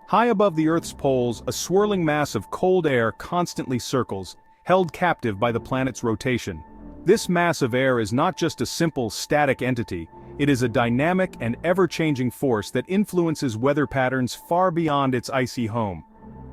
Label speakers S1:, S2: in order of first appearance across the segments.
S1: High above the Earth's poles, a swirling mass of cold air constantly circles, held captive by the planet's rotation. This mass of air is not just a simple static entity, it is a dynamic and ever-changing force that influences weather patterns far beyond its icy home.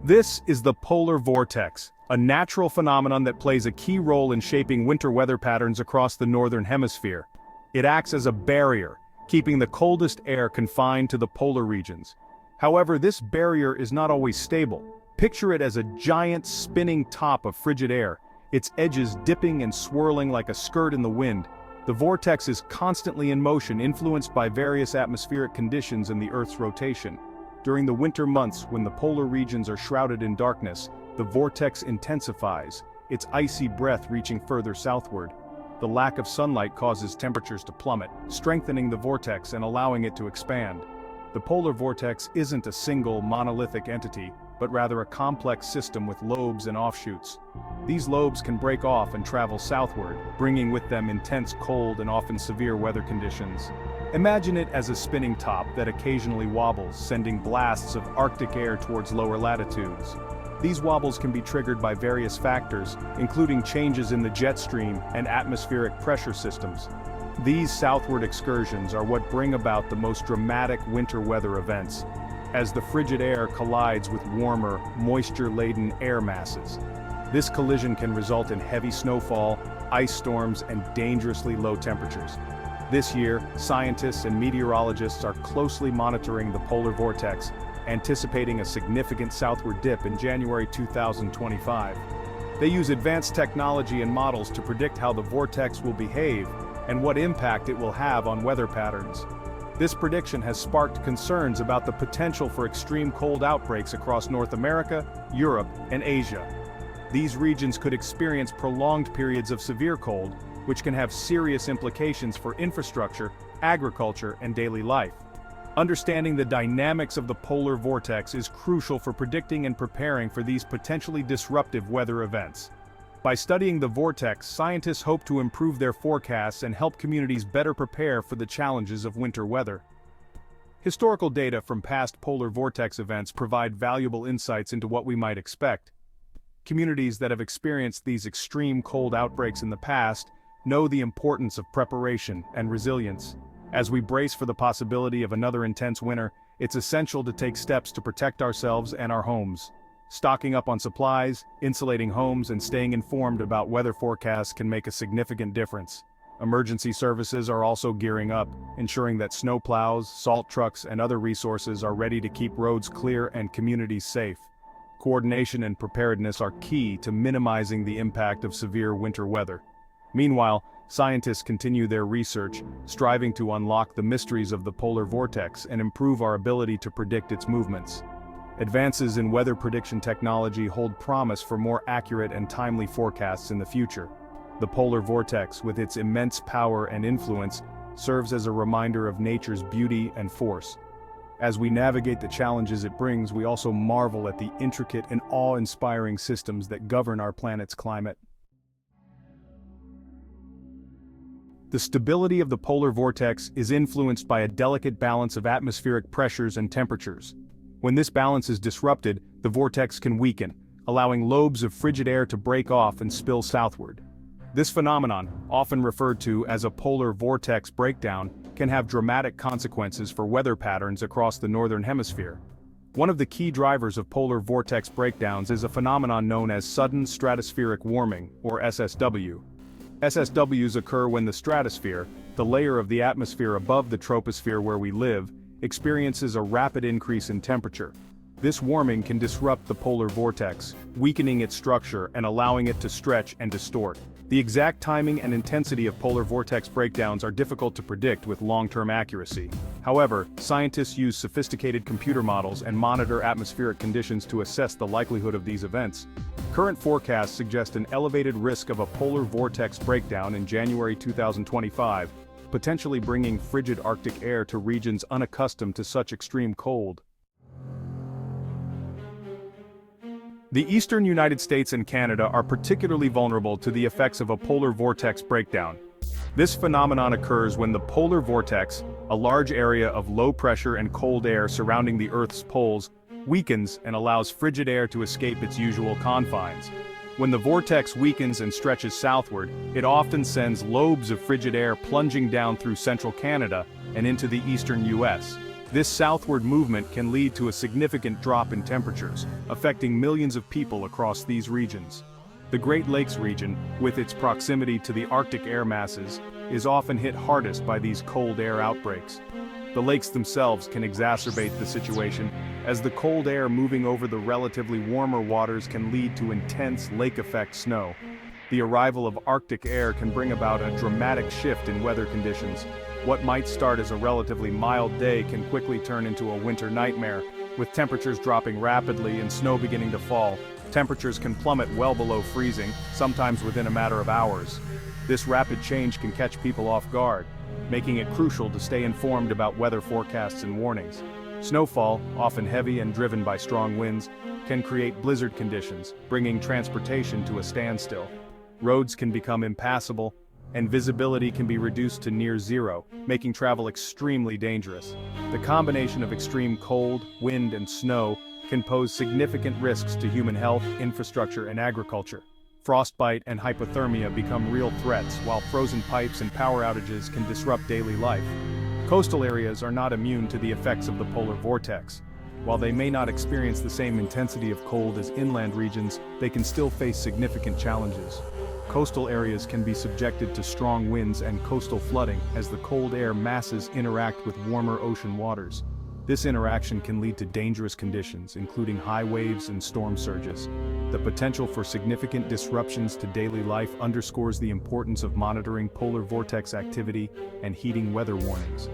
S1: This is the polar vortex, a natural phenomenon that plays a key role in shaping winter weather patterns across the northern hemisphere. It acts as a barrier, keeping the coldest air confined to the polar regions. However, this barrier is not always stable. Picture it as a giant spinning top of frigid air, its edges dipping and swirling like a skirt in the wind. The vortex is constantly in motion, influenced by various atmospheric conditions and the Earth's rotation. During the winter months, when the polar regions are shrouded in darkness, the vortex intensifies, its icy breath reaching further southward. The lack of sunlight causes temperatures to plummet, strengthening the vortex and allowing it to expand. The polar vortex isn't a single monolithic entity, but rather a complex system with lobes and offshoots. These lobes can break off and travel southward, bringing with them intense cold and often severe weather conditions. Imagine it as a spinning top that occasionally wobbles, sending blasts of Arctic air towards lower latitudes. These wobbles can be triggered by various factors, including changes in the jet stream and atmospheric pressure systems. These southward excursions are what bring about the most dramatic winter weather events, as the frigid air collides with warmer, moisture-laden air masses. This collision can result in heavy snowfall, ice storms, and dangerously low temperatures. This year, scientists and meteorologists are closely monitoring the polar vortex, anticipating a significant southward dip in January 2025. They use advanced technology and models to predict how the vortex will behave and what impact it will have on weather patterns. This prediction has sparked concerns about the potential for extreme cold outbreaks across North America, Europe, and Asia. These regions could experience prolonged periods of severe cold, which can have serious implications for infrastructure, agriculture, and daily life. Understanding the dynamics of the polar vortex is crucial for predicting and preparing for these potentially disruptive weather events. By studying the vortex, scientists hope to improve their forecasts and help communities better prepare for the challenges of winter weather. Historical data from past polar vortex events provide valuable insights into what we might expect. Communities that have experienced these extreme cold outbreaks in the past know the importance of preparation and resilience. As we brace for the possibility of another intense winter, it's essential to take steps to protect ourselves and our homes. Stocking up on supplies, insulating homes, and staying informed about weather forecasts can make a significant difference. Emergency services are also gearing up, ensuring that snowplows, salt trucks, and other resources are ready to keep roads clear and communities safe. Coordination and preparedness are key to minimizing the impact of severe winter weather. Meanwhile, scientists continue their research, striving to unlock the mysteries of the polar vortex and improve our ability to predict its movements. Advances in weather prediction technology hold promise for more accurate and timely forecasts in the future. The polar vortex, with its immense power and influence, serves as a reminder of nature's beauty and force. As we navigate the challenges it brings, we also marvel at the intricate and awe-inspiring systems that govern our planet's climate. The stability of the polar vortex is influenced by a delicate balance of atmospheric pressures and temperatures. When this balance is disrupted, the vortex can weaken, allowing lobes of frigid air to break off and spill southward. This phenomenon, often referred to as a polar vortex breakdown, can have dramatic consequences for weather patterns across the northern hemisphere. One of the key drivers of polar vortex breakdowns is a phenomenon known as sudden stratospheric warming, or SSW. SSWs occur when the stratosphere, the layer of the atmosphere above the troposphere where we live, experiences a rapid increase in temperature. This warming can disrupt the polar vortex, weakening its structure and allowing it to stretch and distort. The exact timing and intensity of polar vortex breakdowns are difficult to predict with long-term accuracy. However, scientists use sophisticated computer models and monitor atmospheric conditions to assess the likelihood of these events. Current forecasts suggest an elevated risk of a polar vortex breakdown in January 2025, potentially bringing frigid Arctic air to regions unaccustomed to such extreme cold. The eastern United States and Canada are particularly vulnerable to the effects of a polar vortex breakdown. This phenomenon occurs when the polar vortex, a large area of low pressure and cold air surrounding the Earth's poles, weakens and allows frigid air to escape its usual confines. When the vortex weakens and stretches southward, it often sends lobes of frigid air plunging down through central Canada and into the eastern US. This southward movement can lead to a significant drop in temperatures, affecting millions of people across these regions. The Great Lakes region, with its proximity to the Arctic air masses, is often hit hardest by these cold air outbreaks. The lakes themselves can exacerbate the situation, as the cold air moving over the relatively warmer waters can lead to intense lake-effect snow. The arrival of Arctic air can bring about a dramatic shift in weather conditions. What might start as a relatively mild day can quickly turn into a winter nightmare, with temperatures dropping rapidly and snow beginning to fall. Temperatures can plummet well below freezing, sometimes within a matter of hours. This rapid change can catch people off guard, making it crucial to stay informed about weather forecasts and warnings. Snowfall, often heavy and driven by strong winds, can create blizzard conditions, bringing transportation to a standstill. Roads can become impassable, and visibility can be reduced to near zero, making travel extremely dangerous. The combination of extreme cold, wind, and snow can pose significant risks to human health, infrastructure, and agriculture. Frostbite and hypothermia become real threats, while frozen pipes and power outages can disrupt daily life. Coastal areas are not immune to the effects of the polar vortex. While they may not experience the same intensity of cold as inland regions, they can still face significant challenges. Coastal areas can be subjected to strong winds and coastal flooding as the cold air masses interact with warmer ocean waters. This interaction can lead to dangerous conditions, including high waves and storm surges. The potential for significant disruptions to daily life underscores the importance of monitoring polar vortex activity and heeding weather warnings.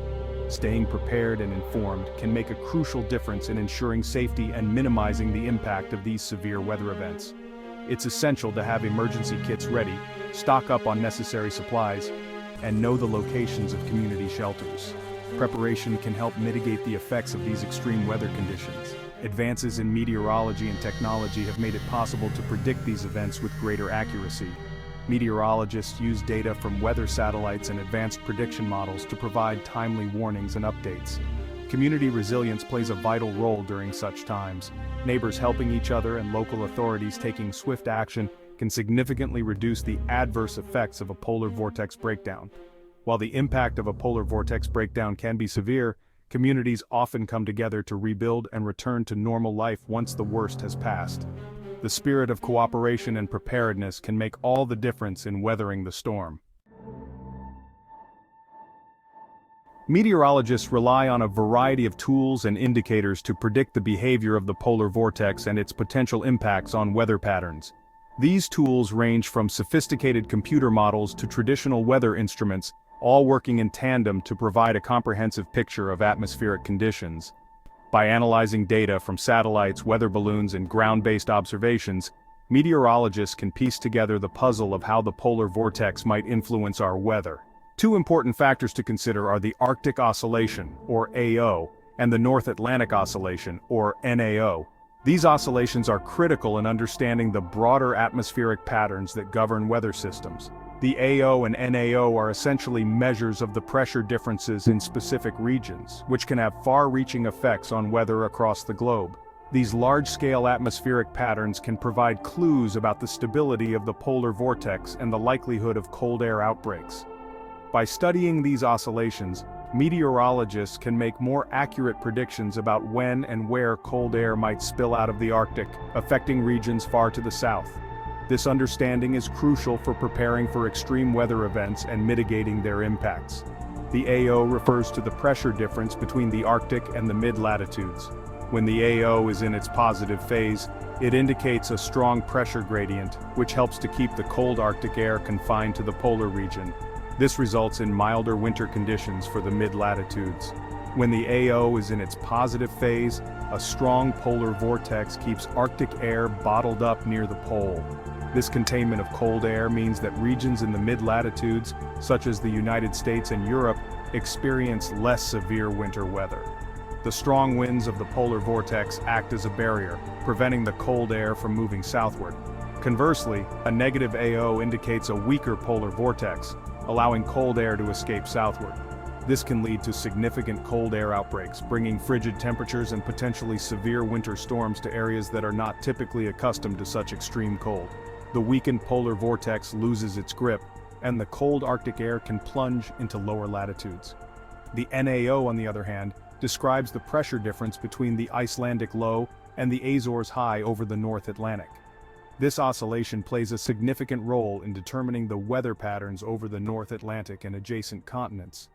S1: Staying prepared and informed can make a crucial difference in ensuring safety and minimizing the impact of these severe weather events. It's essential to have emergency kits ready, stock up on necessary supplies, and know the locations of community shelters. Preparation can help mitigate the effects of these extreme weather conditions. Advances in meteorology and technology have made it possible to predict these events with greater accuracy. Meteorologists use data from weather satellites and advanced prediction models to provide timely warnings and updates. Community resilience plays a vital role during such times. Neighbors helping each other and local authorities taking swift action can significantly reduce the adverse effects of a polar vortex breakdown. While the impact of a polar vortex breakdown can be severe, communities often come together to rebuild and return to normal life once the worst has passed. The spirit of cooperation and preparedness can make all the difference in weathering the storm. Meteorologists rely on a variety of tools and indicators to predict the behavior of the polar vortex and its potential impacts on weather patterns. These tools range from sophisticated computer models to traditional weather instruments, all working in tandem to provide a comprehensive picture of atmospheric conditions. By analyzing data from satellites, weather balloons, and ground-based observations, meteorologists can piece together the puzzle of how the polar vortex might influence our weather. Two important factors to consider are the Arctic Oscillation, or AO, and the North Atlantic Oscillation, or NAO. These oscillations are critical in understanding the broader atmospheric patterns that govern weather systems. The AO and NAO are essentially measures of the pressure differences in specific regions, which can have far-reaching effects on weather across the globe. These large-scale atmospheric patterns can provide clues about the stability of the polar vortex and the likelihood of cold air outbreaks. By studying these oscillations, meteorologists can make more accurate predictions about when and where cold air might spill out of the Arctic, affecting regions far to the south. This understanding is crucial for preparing for extreme weather events and mitigating their impacts. The AO refers to the pressure difference between the Arctic and the mid-latitudes. When the AO is in its positive phase, it indicates a strong pressure gradient, which helps to keep the cold Arctic air confined to the polar region. This results in milder winter conditions for the mid-latitudes. When the AO is in its positive phase, a strong polar vortex keeps Arctic air bottled up near the pole. This containment of cold air means that regions in the mid-latitudes, such as the United States and Europe, experience less severe winter weather. The strong winds of the polar vortex act as a barrier, preventing the cold air from moving southward. Conversely, a negative AO indicates a weaker polar vortex, allowing cold air to escape southward. This can lead to significant cold air outbreaks, bringing frigid temperatures and potentially severe winter storms to areas that are not typically accustomed to such extreme cold. The weakened polar vortex loses its grip, and the cold Arctic air can plunge into lower latitudes. The NAO, on the other hand, describes the pressure difference between the Icelandic low and the Azores high over the North Atlantic. This oscillation plays a significant role in determining the weather patterns over the North Atlantic and adjacent continents.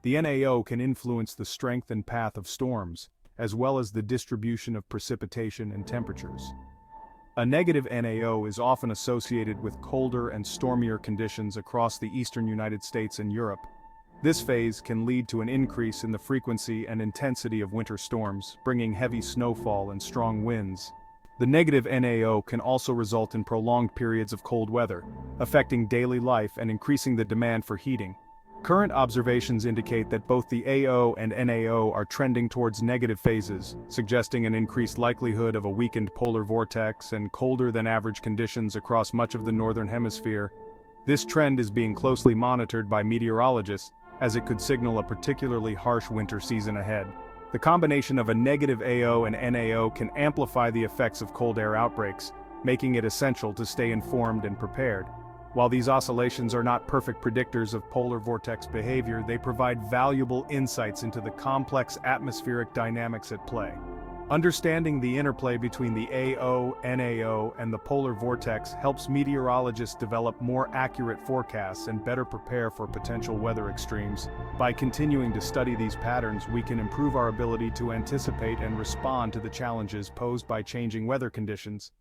S1: The NAO can influence the strength and path of storms, as well as the distribution of precipitation and temperatures. A negative NAO is often associated with colder and stormier conditions across the eastern United States and Europe. This phase can lead to an increase in the frequency and intensity of winter storms, bringing heavy snowfall and strong winds. The negative NAO can also result in prolonged periods of cold weather, affecting daily life and increasing the demand for heating. Current observations indicate that both the AO and NAO are trending towards negative phases, suggesting an increased likelihood of a weakened polar vortex and colder than average conditions across much of the northern hemisphere. This trend is being closely monitored by meteorologists, as it could signal a particularly harsh winter season ahead. The combination of a negative AO and NAO can amplify the effects of cold air outbreaks, making it essential to stay informed and prepared. While these oscillations are not perfect predictors of polar vortex behavior, they provide valuable insights into the complex atmospheric dynamics at play. Understanding the interplay between the AO, NAO, and the polar vortex helps meteorologists develop more accurate forecasts and better prepare for potential weather extremes. By continuing to study these patterns, we can improve our ability to anticipate and respond to the challenges posed by changing weather conditions.